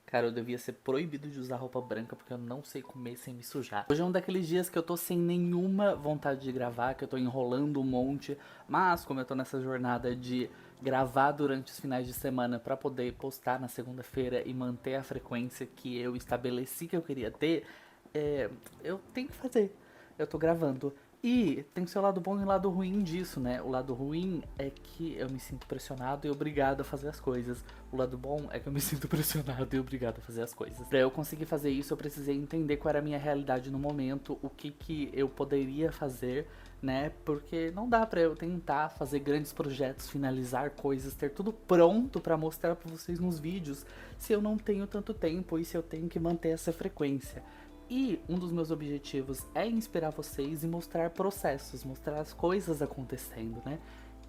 Cara, eu devia ser proibido de usar roupa branca porque eu não sei comer sem me sujar. Hoje é um daqueles dias que eu tô sem nenhuma vontade de gravar, que eu tô enrolando um monte, mas como eu tô nessa jornada de gravar durante os finais de semana pra poder postar na segunda-feira e manter a frequência que eu estabeleci que eu queria ter, é, eu tenho que fazer. Eu tô gravando. E tem o seu lado bom e o lado ruim disso, né? O lado ruim é que eu me sinto pressionado e obrigado a fazer as coisas. O lado bom é que eu me sinto pressionado e obrigado a fazer as coisas. Pra eu conseguir fazer isso, eu precisei entender qual era a minha realidade no momento, o que eu poderia fazer, né? Porque não dá pra eu tentar fazer grandes projetos, finalizar coisas, ter tudo pronto pra mostrar pra vocês nos vídeos, se eu não tenho tanto tempo e se eu tenho que manter essa frequência. E um dos meus objetivos é inspirar vocês e mostrar processos, mostrar as coisas acontecendo, né?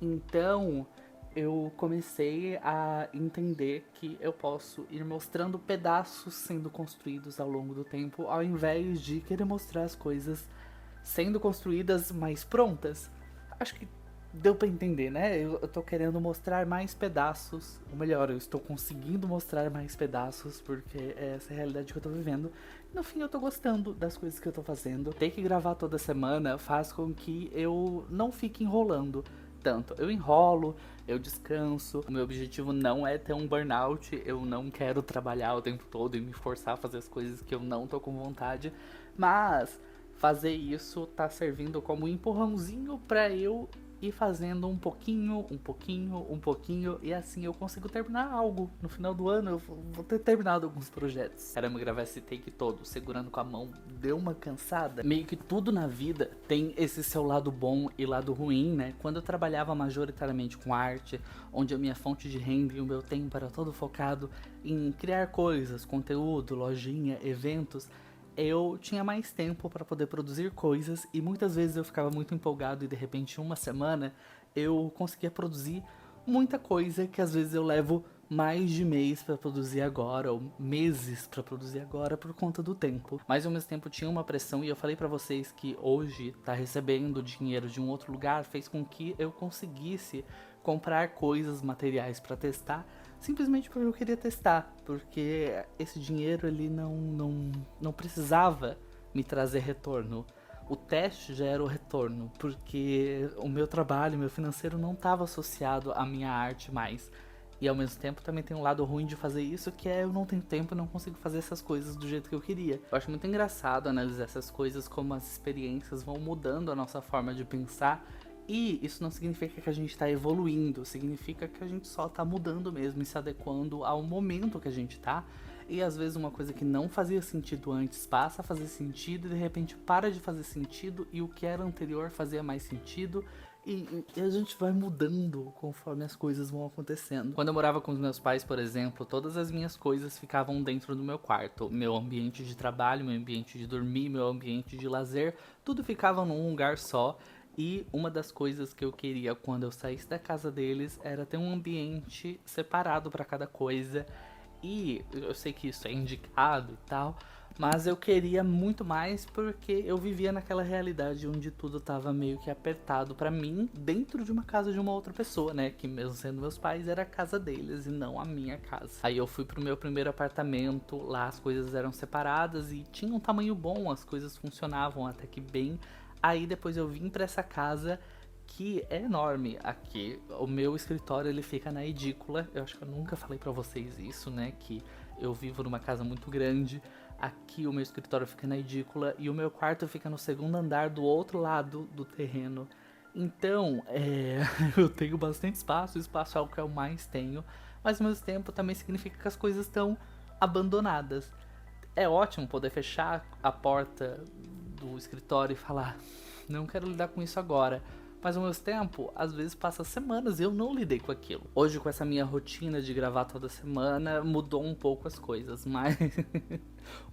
Então, eu comecei a entender que eu posso ir mostrando pedaços sendo construídos ao longo do tempo, ao invés de querer mostrar as coisas sendo construídas mais prontas. Acho que deu pra entender, né? Eu tô querendo mostrar mais pedaços, ou melhor, eu estou conseguindo mostrar mais pedaços, porque é essa a realidade que eu tô vivendo. No fim, eu tô gostando das coisas que eu tô fazendo. Ter que gravar toda semana faz com que eu não fique enrolando tanto. Eu enrolo, eu descanso. O meu objetivo não é ter um burnout. Eu não quero trabalhar o tempo todo e me forçar a fazer as coisas que eu não tô com vontade. Mas fazer isso tá servindo como um empurrãozinho pra eu ir fazendo um pouquinho, um pouquinho, um pouquinho, e assim eu consigo terminar algo. No final do ano eu vou ter terminado alguns projetos. Caramba, gravar esse take todo, segurando com a mão, deu uma cansada. Meio que tudo na vida tem esse seu lado bom e lado ruim, né? Quando eu trabalhava majoritariamente com arte, onde a minha fonte de renda e o meu tempo era todo focado em criar coisas, conteúdo, lojinha, eventos, eu tinha mais tempo para poder produzir coisas e muitas vezes eu ficava muito empolgado e de repente em uma semana eu conseguia produzir muita coisa que às vezes eu levo mais de mês para produzir agora ou meses para produzir agora por conta do tempo. Mas ao mesmo tempo tinha uma pressão e eu falei para vocês que hoje tá recebendo dinheiro de um outro lugar fez com que eu conseguisse comprar coisas, materiais para testar, simplesmente porque eu queria testar, porque esse dinheiro ele não precisava me trazer retorno. O teste já era o retorno, porque o meu trabalho, meu financeiro não estava associado à minha arte mais. E ao mesmo tempo também tem um lado ruim de fazer isso, que é eu não tenho tempo e não consigo fazer essas coisas do jeito que eu queria. Eu acho muito engraçado analisar essas coisas, como as experiências vão mudando a nossa forma de pensar. E isso não significa que a gente está evoluindo, significa que a gente só está mudando mesmo e se adequando ao momento que a gente tá. E às vezes uma coisa que não fazia sentido antes passa a fazer sentido e de repente para de fazer sentido e o que era anterior fazia mais sentido. E a gente vai mudando conforme as coisas vão acontecendo. Quando eu morava com os meus pais, por exemplo, todas as minhas coisas ficavam dentro do meu quarto. Meu ambiente de trabalho, meu ambiente de dormir, meu ambiente de lazer, tudo ficava num lugar só. E uma das coisas que eu queria quando eu saísse da casa deles era ter um ambiente separado para cada coisa. E eu sei que isso é indicado e tal, mas eu queria muito mais porque eu vivia naquela realidade onde tudo tava meio que apertado pra mim dentro de uma casa de uma outra pessoa, né? Que mesmo sendo meus pais, era a casa deles e não a minha casa. Aí eu fui pro meu primeiro apartamento, lá as coisas eram separadas e tinha um tamanho bom, as coisas funcionavam até que bem. Aí depois eu vim pra essa casa que é enorme aqui. O meu escritório ele fica na edícula. Eu acho que eu nunca falei pra vocês isso, né? Que eu vivo numa casa muito grande. Aqui o meu escritório fica na edícula e o meu quarto fica no segundo andar do outro lado do terreno. Então, eu tenho bastante espaço, o espaço é o que eu mais tenho, mas ao mesmo tempo também significa que as coisas estão abandonadas. É ótimo poder fechar a porta do escritório e falar: não quero lidar com isso agora. Mas ao mesmo tempo, às vezes passa semanas e eu não lidei com aquilo. Hoje, com essa minha rotina de gravar toda semana, mudou um pouco as coisas, mas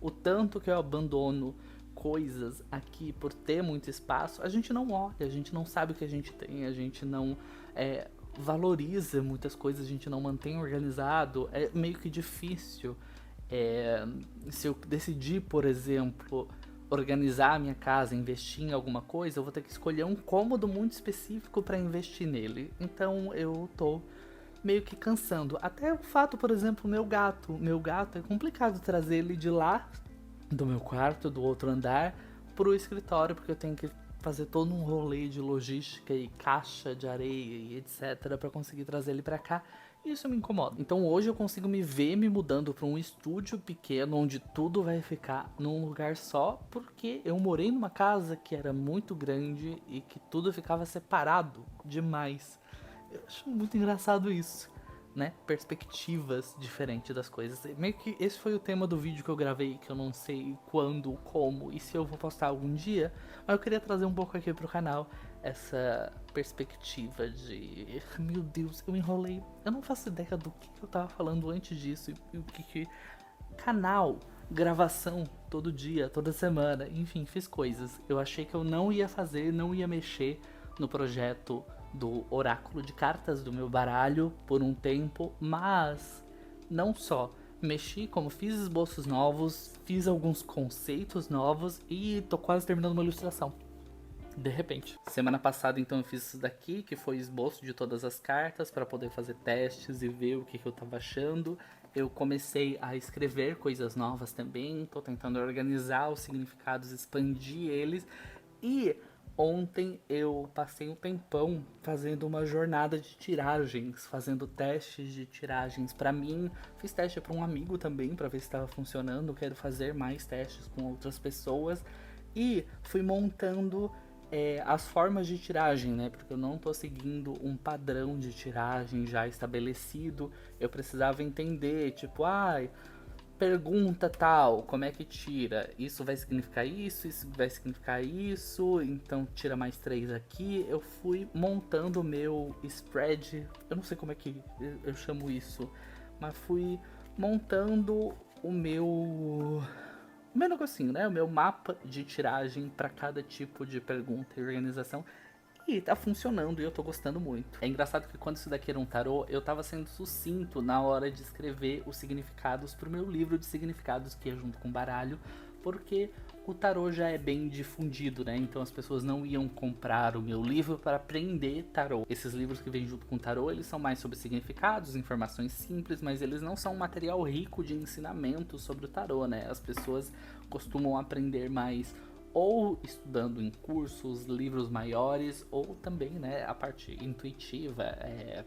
o tanto que eu abandono coisas aqui por ter muito espaço, a gente não olha, a gente não sabe o que a gente tem, a gente não valoriza muitas coisas, a gente não mantém organizado, é meio que difícil. Se eu decidir, por exemplo, organizar a minha casa, investir em alguma coisa, eu vou ter que escolher um cômodo muito específico para investir nele. Então eu tô meio que cansando. Até o fato, por exemplo, o meu gato é complicado trazer ele de lá, do meu quarto, do outro andar, pro escritório, porque eu tenho que fazer todo um rolê de logística e caixa de areia e etc para conseguir trazer ele para cá. E isso me incomoda. Então hoje eu consigo me ver me mudando para um estúdio pequeno onde tudo vai ficar num lugar só, porque eu morei numa casa que era muito grande e que tudo ficava separado demais. Eu acho muito engraçado isso, né? Perspectivas diferentes das coisas. Meio que esse foi o tema do vídeo que eu gravei, que eu não sei quando, como e se eu vou postar algum dia, mas eu queria trazer um pouco aqui pro canal essa perspectiva de... Meu Deus, eu enrolei. Eu não faço ideia do que eu tava falando antes disso e o que... Canal, gravação todo dia, toda semana, enfim, fiz coisas. Eu achei que eu não ia fazer, não ia mexer no projeto do oráculo de cartas do meu baralho por um tempo, mas não só. Mexi, como fiz esboços novos, fiz alguns conceitos novos e tô quase terminando uma ilustração. De repente. Semana passada então eu fiz isso daqui, que foi esboço de todas as cartas para poder fazer testes e ver o que eu tava achando. Eu comecei a escrever coisas novas também, tô tentando organizar os significados, expandir eles. E ontem eu passei um tempão fazendo uma jornada de tiragens, fazendo testes de tiragens para mim. Fiz teste para um amigo também, para ver se estava funcionando. Quero fazer mais testes com outras pessoas. E fui montando as formas de tiragem, né? Porque eu não tô seguindo um padrão de tiragem já estabelecido. Eu precisava entender, tipo, pergunta tal, como é que tira? Isso vai significar isso vai significar isso, então tira mais 3 aqui. Eu fui montando o meu spread, eu não sei como é que eu chamo isso, mas fui montando o meu negocinho, né? O meu mapa de tiragem para cada tipo de pergunta e organização. E tá funcionando e eu tô gostando muito. É engraçado que quando isso daqui era um tarô, eu tava sendo sucinto na hora de escrever os significados pro meu livro de significados, que é junto com o baralho, porque o tarô já é bem difundido, né? Então as pessoas não iam comprar o meu livro para aprender tarô. Esses livros que vêm junto com o tarô, eles são mais sobre significados, informações simples, mas eles não são um material rico de ensinamento sobre o tarô, né? As pessoas costumam aprender mais ou estudando em cursos, livros maiores, ou também, né, a parte intuitiva,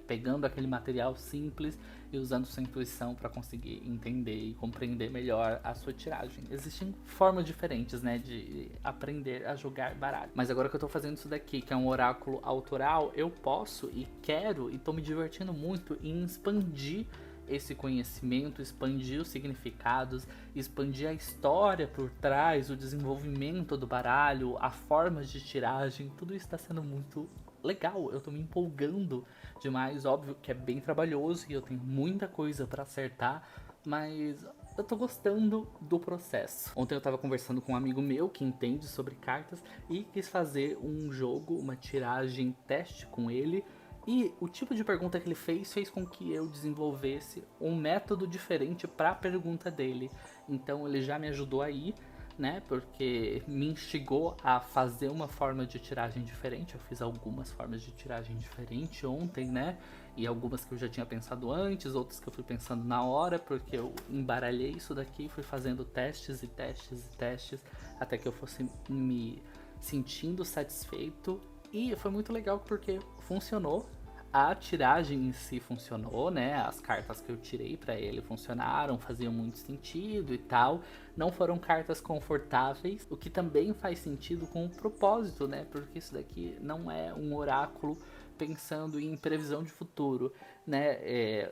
pegando aquele material simples e usando sua intuição para conseguir entender e compreender melhor a sua tiragem. Existem formas diferentes, né, de aprender a jogar baralho. Mas agora que eu tô fazendo isso daqui, que é um oráculo autoral, eu posso e quero e tô me divertindo muito em expandir esse conhecimento, expandir os significados, expandir a história por trás, o desenvolvimento do baralho, a forma de tiragem, tudo isso está sendo muito legal. Eu tô me empolgando demais, óbvio que é bem trabalhoso e eu tenho muita coisa para acertar, mas eu tô gostando do processo. Ontem eu tava conversando com um amigo meu que entende sobre cartas e quis fazer um jogo, uma tiragem teste com ele. E o tipo de pergunta que ele fez com que eu desenvolvesse um método diferente para a pergunta dele. Então ele já me ajudou aí, né? Porque me instigou a fazer uma forma de tiragem diferente. Eu fiz algumas formas de tiragem diferente ontem, né? E algumas que eu já tinha pensado antes, outras que eu fui pensando na hora, porque eu embaralhei isso daqui, fui fazendo testes e testes e testes, até que eu fosse me sentindo satisfeito. E foi muito legal porque funcionou. A tiragem em si funcionou, né? As cartas que eu tirei pra ele funcionaram, faziam muito sentido e tal. Não foram cartas confortáveis, o que também faz sentido com o propósito, né? Porque isso daqui não é um oráculo pensando em previsão de futuro, né?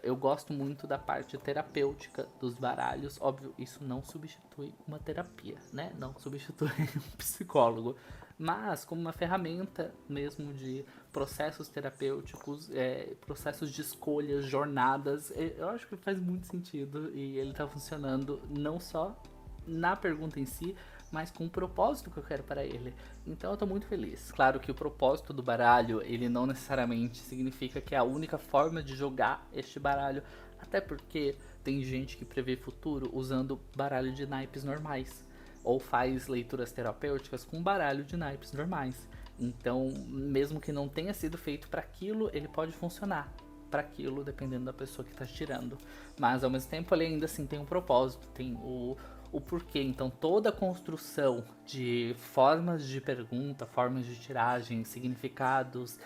Eu gosto muito da parte terapêutica dos baralhos. Óbvio, isso não substitui uma terapia, né? Não substitui um psicólogo. Mas como uma ferramenta mesmo de processos terapêuticos, processos de escolhas, jornadas, eu acho que faz muito sentido e ele tá funcionando não só na pergunta em si, mas com o propósito que eu quero para ele. Então eu tô muito feliz. Claro que o propósito do baralho, ele não necessariamente significa que é a única forma de jogar este baralho, até porque tem gente que prevê futuro usando baralho de naipes normais, ou faz leituras terapêuticas com baralho de naipes normais. Então, mesmo que não tenha sido feito para aquilo, ele pode funcionar. para aquilo, dependendo da pessoa que tá tirando. Mas ao mesmo tempo ele ainda assim tem um propósito, tem o porquê. Então toda a construção de formas de pergunta, formas de tiragem, significados,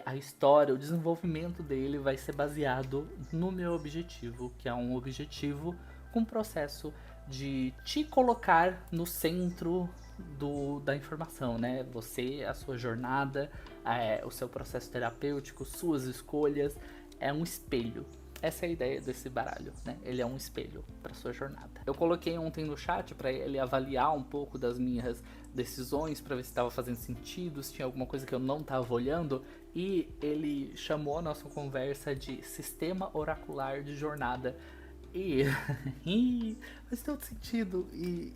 a história, o desenvolvimento dele vai ser baseado no meu objetivo, que é um objetivo com processo de te colocar no centro da informação, né? Você, a sua jornada, o seu processo terapêutico, suas escolhas, é um espelho. Essa é a ideia desse baralho, né? Ele é um espelho para sua jornada. Eu coloquei ontem no chat para ele avaliar um pouco das minhas decisões, para ver se estava fazendo sentido, se tinha alguma coisa que eu não estava olhando, e ele chamou a nossa conversa de sistema oracular de jornada. E faz todo sentido. E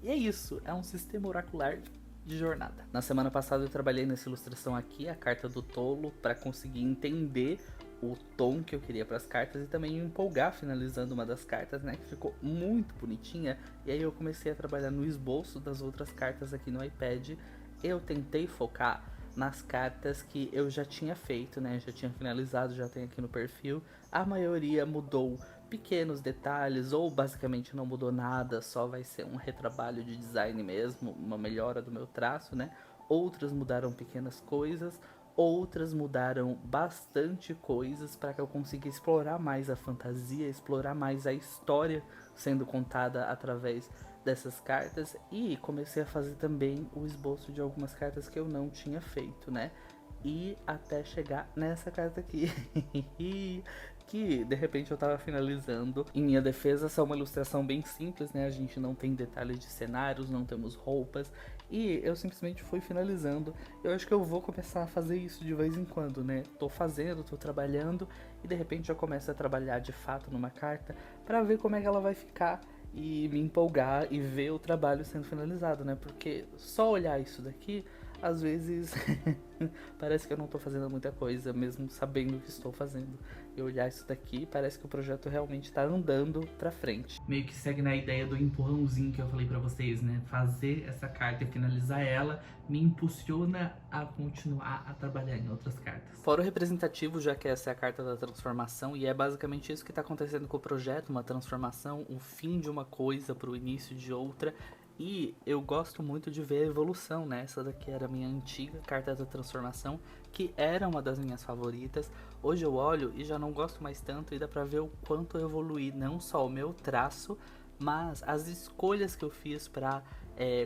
é isso, é um sistema oracular de jornada. Na semana passada eu trabalhei nessa ilustração aqui, a carta do tolo, para conseguir entender o tom que eu queria para as cartas e também me empolgar finalizando uma das cartas, né, que ficou muito bonitinha. E aí eu comecei a trabalhar no esboço das outras cartas aqui no iPad. Eu tentei focar nas cartas que eu já tinha feito, né, já tinha finalizado, já tem aqui no perfil. A maioria mudou pequenos detalhes ou basicamente não mudou nada, só vai ser um retrabalho de design mesmo, uma melhora do meu traço, né. Outras mudaram pequenas coisas, outras mudaram bastante coisas para que eu consiga explorar mais a fantasia, explorar mais a história sendo contada através dessas cartas. E comecei a fazer também o esboço de algumas cartas que eu não tinha feito, né? E até chegar nessa carta aqui, que de repente eu tava finalizando. Em minha defesa, essa é uma ilustração bem simples, né? A gente não tem detalhes de cenários, não temos roupas, e eu simplesmente fui finalizando. Eu acho que eu vou começar a fazer isso de vez em quando, né? Tô fazendo, tô trabalhando, e de repente eu começo a trabalhar de fato numa carta pra ver como é que ela vai ficar e me empolgar e ver o trabalho sendo finalizado, né? Porque só olhar isso daqui, às vezes parece que eu não tô fazendo muita coisa, mesmo sabendo o que estou fazendo. E olhar isso daqui, parece que o projeto realmente tá andando pra frente. Meio que segue na ideia do empurrãozinho que eu falei pra vocês, né? Fazer essa carta e finalizar ela me impulsiona a continuar a trabalhar em outras cartas. Fora o representativo, já que essa é a carta da transformação, e é basicamente isso que tá acontecendo com o projeto, uma transformação, um fim de uma coisa pro início de outra. E eu gosto muito de ver a evolução, né? Essa daqui era a minha antiga carta da transformação, que era uma das minhas favoritas. Hoje eu olho e já não gosto mais tanto, e dá pra ver o quanto eu evoluí, não só o meu traço, mas as escolhas que eu fiz pra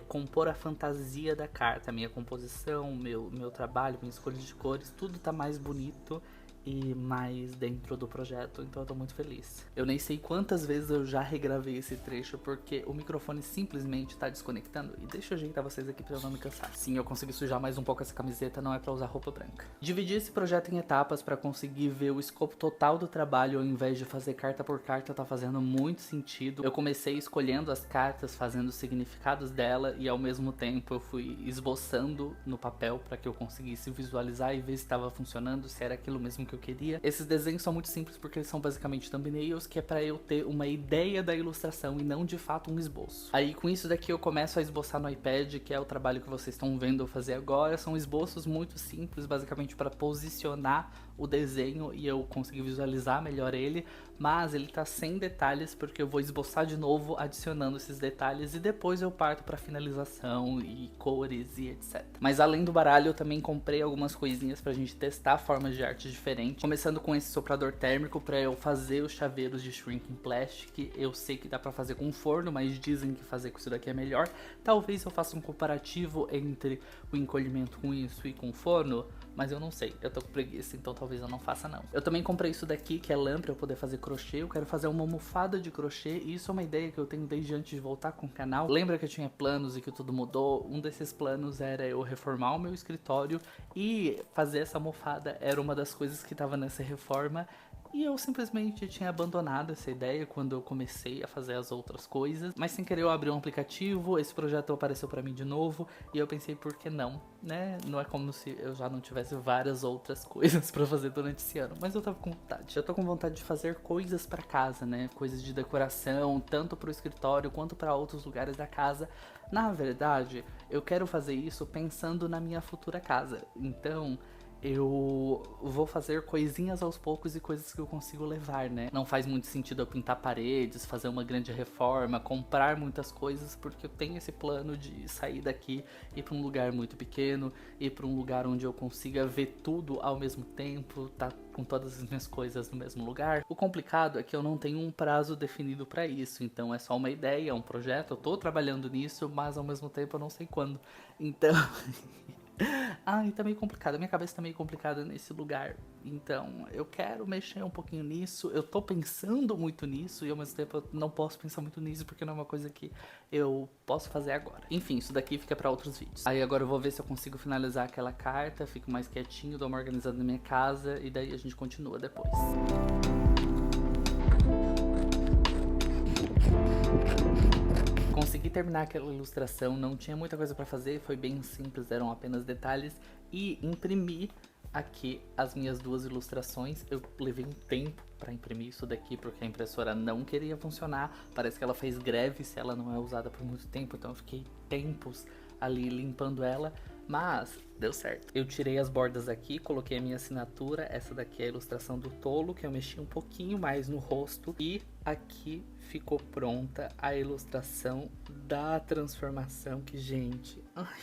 compor a fantasia da carta. A minha composição, meu trabalho, minha escolha de cores, tudo tá mais bonito e mais dentro do projeto, então eu tô muito feliz. Eu nem sei quantas vezes eu já regravei esse trecho, porque o microfone simplesmente tá desconectando. E deixa eu ajeitar vocês aqui pra eu não me cansar. Sim, eu consegui sujar mais um pouco essa camiseta, não é pra usar roupa branca. Dividi esse projeto em etapas pra conseguir ver o escopo total do trabalho, ao invés de fazer carta por carta, tá fazendo muito sentido. Eu comecei escolhendo as cartas, fazendo os significados dela, e ao mesmo tempo eu fui esboçando no papel pra que eu conseguisse visualizar e ver se estava funcionando, se era aquilo mesmo que eu queria. Esses desenhos são muito simples porque eles são basicamente thumbnails, que é pra eu ter uma ideia da ilustração e não de fato um esboço. Aí com isso daqui eu começo a esboçar no iPad, que é o trabalho que vocês estão vendo eu fazer agora. São esboços muito simples, basicamente para posicionar o desenho e eu conseguir visualizar melhor ele, mas ele tá sem detalhes porque eu vou esboçar de novo adicionando esses detalhes e depois eu parto para finalização e cores e etc. Mas além do baralho eu também comprei algumas coisinhas pra gente testar formas de arte diferentes, começando com esse soprador térmico para eu fazer os chaveiros de shrinking plastic. Eu sei que dá pra fazer com forno, mas dizem que fazer com isso daqui é melhor. Talvez eu faça um comparativo entre o encolhimento com isso e com forno, mas eu não sei, eu tô com preguiça, então talvez eu não faça não. Eu também comprei isso daqui, que é lã, pra eu poder fazer crochê. Eu quero fazer uma almofada de crochê, e isso é uma ideia que eu tenho desde antes de voltar com o canal. Lembra que eu tinha planos e que tudo mudou? Um desses planos era eu reformar o meu escritório, e fazer essa almofada era uma das coisas que tava nessa reforma. E eu simplesmente tinha abandonado essa ideia quando eu comecei a fazer as outras coisas. Mas sem querer eu abri um aplicativo, esse projeto apareceu pra mim de novo. E eu pensei, por que não, né? Não é como se eu já não tivesse várias outras coisas pra fazer durante esse ano. Mas eu tava com vontade. Eu tô com vontade de fazer coisas pra casa, né? Coisas de decoração, tanto pro escritório quanto pra outros lugares da casa. Na verdade, eu quero fazer isso pensando na minha futura casa. Então eu vou fazer coisinhas aos poucos e coisas que eu consigo levar, né? Não faz muito sentido eu pintar paredes, fazer uma grande reforma, comprar muitas coisas, porque eu tenho esse plano de sair daqui, ir pra um lugar muito pequeno, ir pra um lugar onde eu consiga ver tudo ao mesmo tempo, tá com todas as minhas coisas no mesmo lugar. O complicado é que eu não tenho um prazo definido pra isso, então é só uma ideia, um projeto, eu tô trabalhando nisso, mas ao mesmo tempo eu não sei quando. Então... Ai, tá meio complicado. A minha cabeça tá meio complicada nesse lugar. Então, eu quero mexer um pouquinho nisso. Eu tô pensando muito nisso e ao mesmo tempo eu não posso pensar muito nisso porque não é uma coisa que eu posso fazer agora. Enfim, isso daqui fica pra outros vídeos. Aí agora eu vou ver se eu consigo finalizar aquela carta, fico mais quietinho, dou uma organizada na minha casa e daí a gente continua depois. Consegui terminar aquela ilustração, não tinha muita coisa pra fazer, foi bem simples, eram apenas detalhes. E imprimi aqui as minhas duas ilustrações. Eu levei um tempo pra imprimir isso daqui, porque a impressora não queria funcionar. Parece que ela fez greve se ela não é usada por muito tempo, então eu fiquei tempos ali limpando ela. Mas deu certo. Eu tirei as bordas aqui, coloquei a minha assinatura. Essa daqui é a ilustração do tolo, que eu mexi um pouquinho mais no rosto. E aqui ficou pronta a ilustração da transformação, que, gente, ai,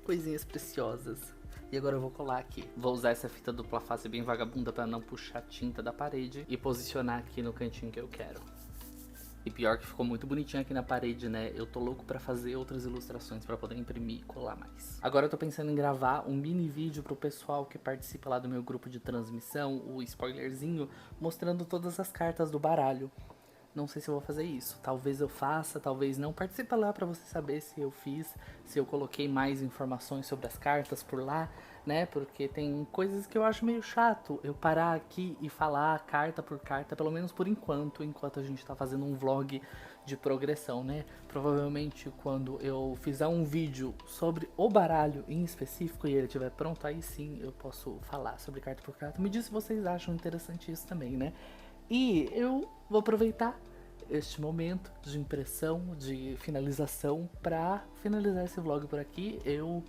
coisinhas preciosas. E agora eu vou colar aqui. Vou usar essa fita dupla face bem vagabunda para não puxar tinta da parede e posicionar aqui no cantinho que eu quero. E pior que ficou muito bonitinho aqui na parede, né? Eu tô louco pra fazer outras ilustrações pra poder imprimir e colar mais. Agora eu tô pensando em gravar um mini vídeo pro pessoal que participa lá do meu grupo de transmissão, o spoilerzinho, mostrando todas as cartas do baralho. Não sei se eu vou fazer isso. Talvez eu faça, talvez não. Participa lá pra você saber se eu fiz, se eu coloquei mais informações sobre as cartas por lá, né? Porque tem coisas que eu acho meio chato eu parar aqui e falar carta por carta, pelo menos por enquanto a gente tá fazendo um vlog de progressão, né? Provavelmente quando eu fizer um vídeo sobre o baralho em específico e ele estiver pronto, aí sim eu posso falar sobre carta por carta. Me diz se vocês acham interessante isso também, né? E eu vou aproveitar este momento de impressão, de finalização, pra finalizar esse vlog por aqui. Eu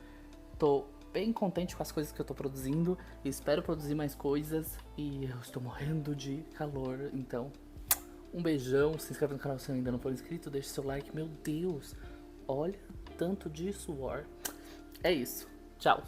tô bem contente com as coisas que eu tô produzindo, espero produzir mais coisas e eu estou morrendo de calor, então um beijão, se inscreve no canal se ainda não for inscrito, deixe seu like, meu Deus, olha tanto de suor. É isso, tchau!